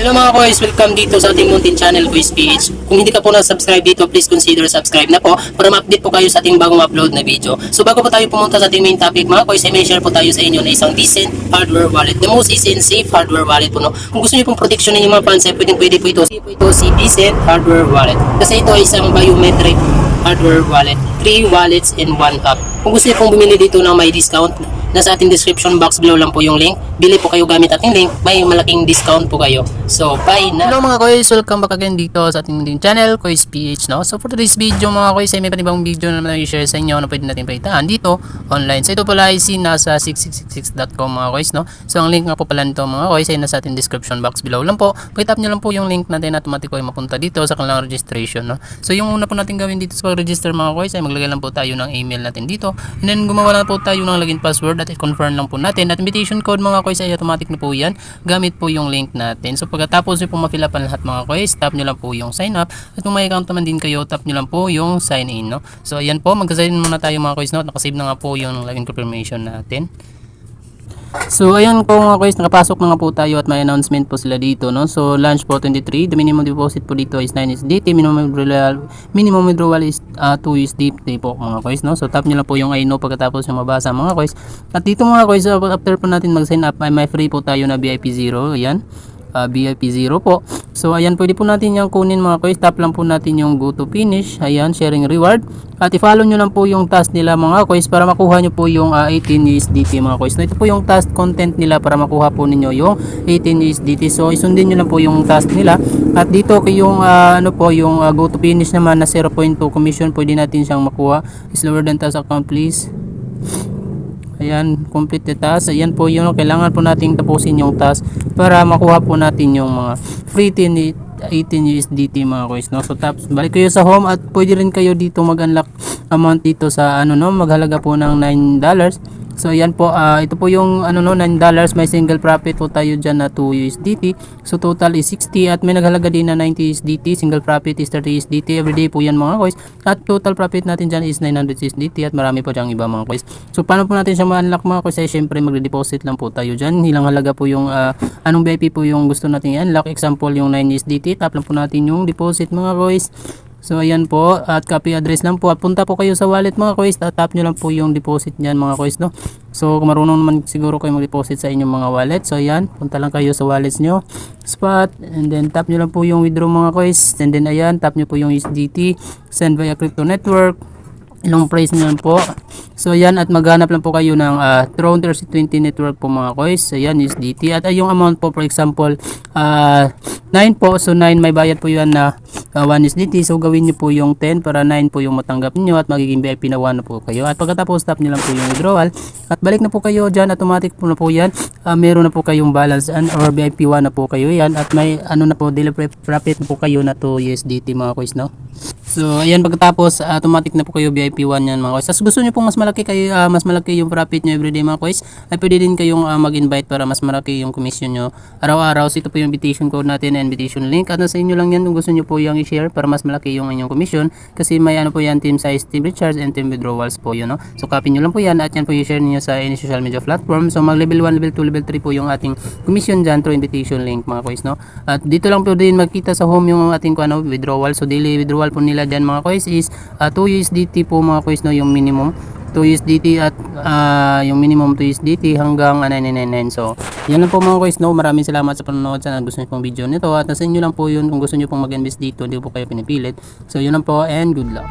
Hello mga koys, welcome dito sa ating Mountain Channel Kois PH. Kung hindi ka po na-subscribe dito, please consider subscribe na po para ma-update po kayo sa ating bagong upload na video. So bago po tayo pumunta sa ating main topic mga koys, may share po tayo sa inyo na isang decent hardware wallet. The most easy and safe hardware wallet po. No? Kung gusto niyo pong protection ng mga funds, pwede po ito si decent hardware wallet. Kasi ito ay isang biometric hardware wallet. 3 wallets in 1 app. Kung gusto niyo pong bumili dito na may discount, nasa ating description box below lang po yung link. Bili po kayo gamit ating link. May malaking discount po kayo. So, bye na. Hello mga koys, welcome back again dito sa ating munting channel, Kois PH, no? So, for today's video mga koys, ay may panibang video na naman i-share sa inyo na pwede natin palitaan dito online. So, ito pala ay nasa 6666.com mga koys, no? So, ang link nga po pala nito mga koys ay nasa ating description box below lang po. Pag-tap nyo lang po yung link natin, automatic ko ay mapunta dito sa kanilang registration, no? So, yung una po natin gawin dito sa pag-register mga koys ay maglagay lang po tayo ng email natin dito. And then, gumawa na po tayo ng login password at i-confirm lang po natin at invitation code mga koys ay automatic na po yan gamit po yung link natin. So pagkatapos nyo po ma-fill up ang lahat mga koys, tap nyo lang po yung sign up at kung may account naman din kayo, tap nyo lang po yung sign in, no? So ayan po, mag-sign in muna tayo mga koys, no? Nakasave na nga po yung login confirmation natin. So ayan po mga koys, nakapasok na nga po tayo at may announcement po sila dito, no? So launch po 23, the minimum deposit po dito is 9 USDT, minimum withdrawal is 2 USDT po mga koys, no? So tap nyo lang po yung I know pagkatapos yung mabasa mga koys. At dito mga koys, after po natin mag-sign up ay may free po tayo na VIP 0, ayan. VIP 0 po. So ayan, pwede po natin yung kunin mga koys. Tap lang po natin yung go to finish. Ayan, sharing reward. At i-follow nyo lang po yung task nila mga koys para makuha nyo po yung 18 USDT mga koys. So ito po yung task content nila para makuha po ninyo yung 18 USDT. So isundin nyo lang po yung task nila. At dito yung yung go to finish naman na 0.2 commission, pwede natin siyang makuha. Is lower than task account please. Ayan, complete the task. Ayan po yun, kailangan po nating tapusin yung task para makuha po natin yung mga free 18 USDT mga koys, no? So taps, balik kayo sa home at pwede rin kayo dito mag-unlock amount dito sa maghalaga po ng $9. So ayan po, ito po yung $9, may single profit po tayo dyan na 2 USDT. So total is 60 at may naghalaga din na 90 USDT, single profit is 30 USDT everyday po yan mga koys. At total profit natin dyan is 900 USDT at marami po dyang iba mga koys. So paano po natin siya ma-unlock mga koys? Ay syempre magde-deposit lang po tayo dyan. Hilang halaga po yung anong VIP po yung gusto natin i-unlock. Example yung 9 USDT, tap lang po natin yung deposit mga koys. So ayan po, at copy address lang po at punta po kayo sa wallet mga koys, tap nyo lang po yung deposit niyan mga koys, no? So kung marunong naman siguro kayo mag-deposit sa inyong mga wallet, so ayan, punta lang kayo sa wallets nyo, spot, and then tap nyo lang po yung withdraw mga koys, and then ayan, tap nyo po yung USDT, send via crypto network, ilang price nyo lang po. So ayan, at maghanap lang po kayo ng Tron 3020 network po mga koys. So ayan, USDT. At yung amount po, for example 9 po, so 9 may bayad po yan na 1 USDT. So gawin nyo po yung 10 para 9 po yung matanggap nyo at magiging VIP na 1 na po kayo. At pagkatapos tap nyo lang po yung withdrawal at balik na po kayo dyan, automatic po na po yan. Meron na po kayong balance or VIP 1 na po kayo yan at may na po, daily profit na po kayo na 2 USDT mga koys, no? So ayan, pagkatapos automatic na po kayo VIP 1 yan mga koys. Tapos gusto nyo pong mas malaki yung profit nyo everyday mga koys, ay pwede din kayong mag-invite para mas malaki yung commission nyo araw-araw. So ito po yung invitation code natin, invitation link, at nasa inyo lang yan kung gusto nyo po yung i-share para mas malaki yung inyong commission, kasi may po yan, team size, team recharge, and team withdrawals po yun, no? So copy nyo lang po yan at yan po i-share niyo sa any social media platform. So mag level 1, level 2, level 3 po yung ating commission dyan through invitation link mga koys, no? At dito lang po din makita sa home yung ating withdrawal. So daily withdrawal po nila dyan mga koys is 2 USDT po mga koys, no? Yung minimum 2 USDT at yung minimum 2 USDT hanggang 999. So yan lang po mga koys, no? Maraming salamat sa panonood. Sana gusto niyo pong video nito at nasa inyo lang po yun kung gusto niyo pong mag-invest dito, hindi po kayo pinipilit. So yun lang po and good luck.